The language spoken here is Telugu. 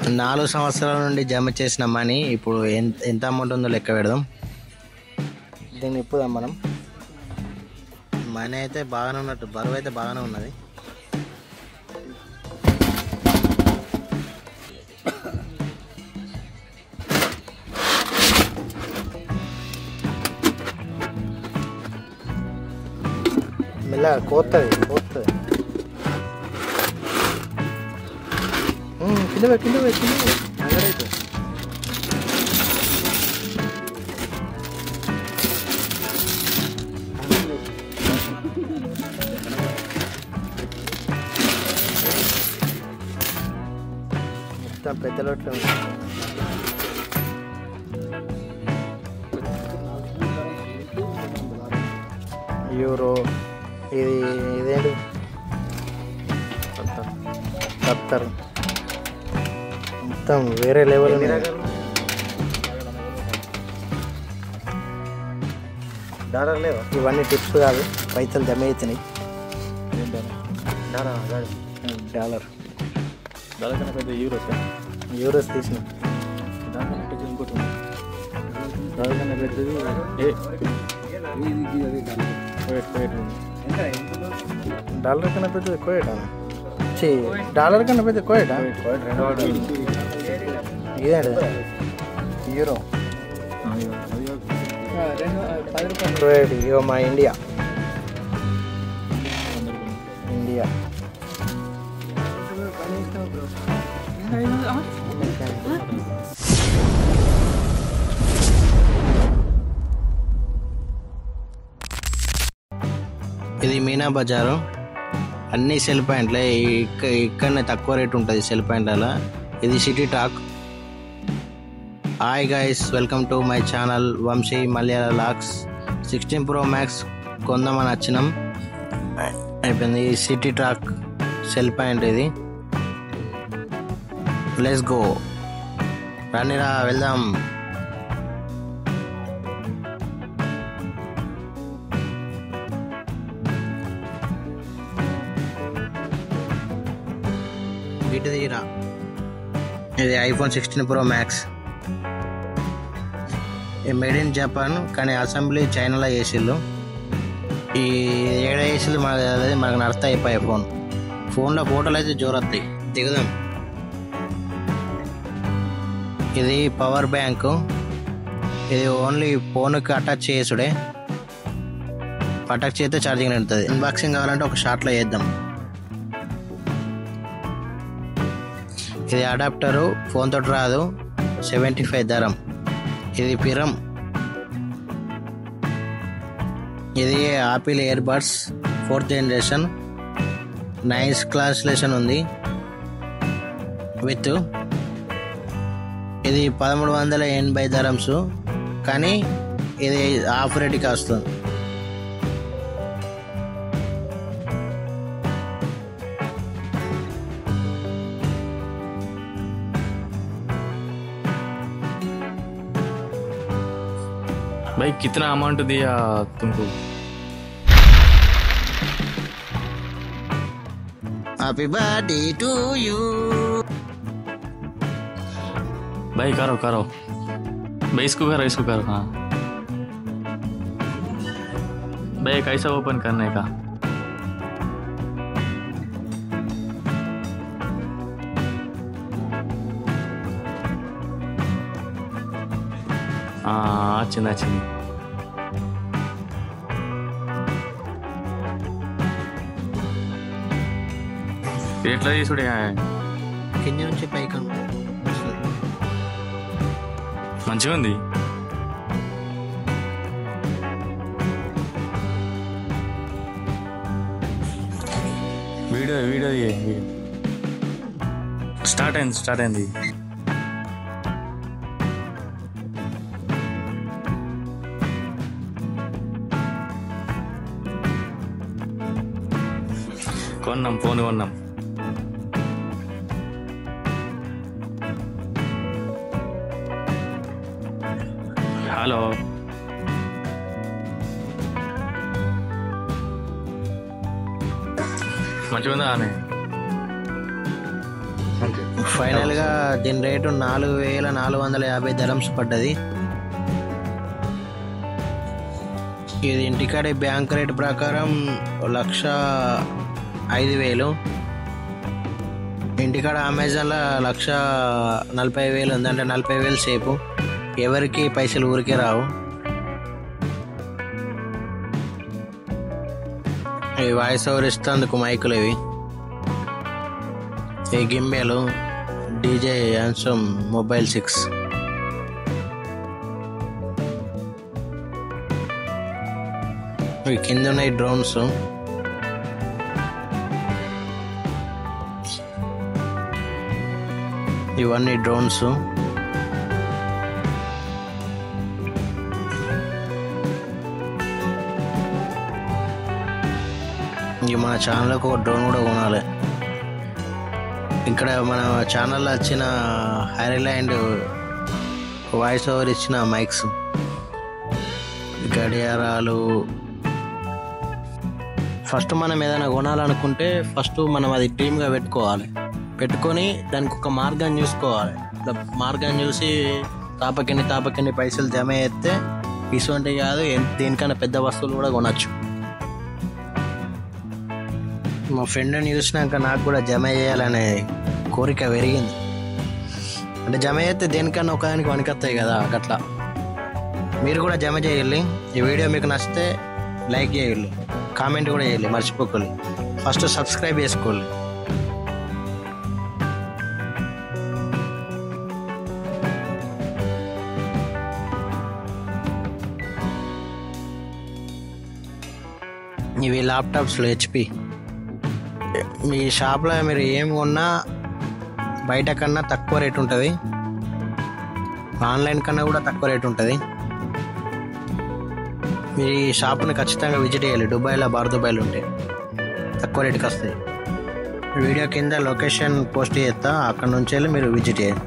4 సంవత్సరాల నుండి జమ చేసిన మనీ ఇప్పుడు ఎంత అమౌంట్ ఉందో లెక్క పెడదాం. దీన్ని ఇప్పుదాం మనం. మనీ అయితే బాగానే ఉన్నట్టు, బరువు అయితే బాగానే ఉన్నది. మెల్లగా కోస్తుంది కింద అంగడైతే మొత్తం పెద్ద లోట్లో యూరో. ఇదేంటి ఖత్తర్. మొత్తం వేరే లెవెల్. డాలర్ లేవా? ఇవన్నీ టిప్స్ కాదు, పైసలు జమ అవుతున్నాయి. డాలర్ కన్నా పెద్ద యూరోస్ తీసిన దానికన్నా పెద్ద ఇంకోటి దానికన్నా పెద్దది డాలర్ కన్నా పెద్దది కోయటా? డాలర్ కన్నా పెద్ద కోయటా? ఇదేంటి యూరో. కోయట్ ఇగో మా ఇండియా. ఇది మీనా బజారు. అన్ని సెల్ పాయింట్లే. ఇక్కడనే తక్కువ రేట్ ఉంటుంది సెల్ పాయింట్ల. ఇది city talk. Hi guys, welcome to my channel Vamshi Malayala లాక్స్. 16 Pro Max కొందామని వచ్చినాం, అయిపోయింది. ఈ సిటీ టాక్ సెల్ పాయింట్ ఇది. లెట్స్ గో, రండిరా వెళ్దాం. వీటిదిరా, ఇది iPhone 16 Pro Max. Made in Japan, కానీ అసెంబ్లీ చైనాలో చేసిళ్ళు. ఈ ఏడ చేసిళ్ళు మనకు నడుస్తా అయిపోయాయి. ఫోన్లో ఫోటోలు అయితే జోరొస్తాయి. దిగుదాం. ఇది పవర్ బ్యాంకు. ఇది ఓన్లీ ఫోన్కి అటాచ్ చేసుడే. అటాచ్ చేస్తే ఛార్జింగ్ నడుతుంది. అన్బాక్సింగ్ కావాలంటే ఒక షాట్లో చేద్దాం. ఇది అడాప్టరు, ఫోన్ తోటి రాదు. 75 దరం. ఇది పిరం. ఇది Apple ear buds 4th generation. Nice క్లాసులేషన్ ఉంది విత్. ఇది 1380 దరమ్స్, కానీ ఇది హాఫ్ రేట్కి వస్తుంది. भाई कितना अमाउंट दिया तुमको? Happy birthday to you. भाई करो भाई, इसको करो. हाँ भाई, कैसा ओपन करने का? వచ్చింది. ఎట్లా తీసుడే? కింద నుంచి పైకి మంచిగా ఉంది. వీడియో స్టార్ట్ అయింది. ఫోన్ కొన్నాం. హలో, మంచిగా ఉందా? ఫైనల్గా దీని రేటు 4450 dirhams పడ్డది. ఇది ఇంటికాడే బ్యాంక్ రేట్ ప్రకారం 1,05,000. ఇంటికాడ అమెజాన్లో 1,40,000 ఉంది. అంటే 40,000 సేపు. ఎవరికి పైసలు ఊరికే రావు. ఈ వాయిస్ ఓవర్ ఇస్తేందుకు మైకులు ఇవి. ఈ గింబెలు డీజే యాన్సమ్ మొబైల్ 6. ఇవి కింద ఉన్నాయి డ్రోన్స్. ఇవన్నీ డ్రోన్స్. ఇవి మన ఛానల్కి ఒక డ్రోన్ కూడా కొనాలి. ఇక్కడ మన ఛానల్లో వచ్చిన హైర్లాండ్ వాయిస్ ఓవర్ ఇచ్చిన మైక్స్, గడియారాలు. ఫస్ట్ మనం ఏదైనా కొనాలనుకుంటే ఫస్ట్ మనం అది డ్రీమ్గా పెట్టుకొని దానికి ఒక మార్గం చూసుకోవాలి. మార్గం చూసి తాపకిన్ని పైసలు జమ చేస్తే ఇటువంటివి కాదు దేనికన్నా పెద్ద వస్తువులు కూడా కొనచ్చు. మా ఫ్రెండ్ని చూసినాక నాకు కూడా జమ చేయాలనే కోరిక పెరిగింది. అంటే జమ చేస్తే దేనికన్నా ఒకదానికి వణికొస్తాయి కదా, అట్లా మీరు కూడా జమ చేయాలి. ఈ వీడియో మీకు నచ్చితే లైక్ చేయాలి, కామెంట్ కూడా చేయాలి, మర్చిపోకండి. ఫస్ట్ సబ్స్క్రైబ్ చేసుకోండి. ఇవి ల్యాప్టాప్స్లో HP. మీ షాప్లో మీరు ఏం కొన్నా బయట కన్నా తక్కువ రేట్ ఉంటుంది, ఆన్లైన్ కన్నా కూడా తక్కువ రేట్ ఉంటుంది. మీరు ఈ షాప్ని ఖచ్చితంగా విజిట్ చేయాలి. దుబాయ్లో దుబాయ్లో ఉంటాయి, తక్కువ రేటుకి వస్తాయి. వీడియో కింద లొకేషన్ పోస్ట్ చేస్తా, అక్కడ నుంచి వెళ్ళి మీరు విజిట్ చేయాలి.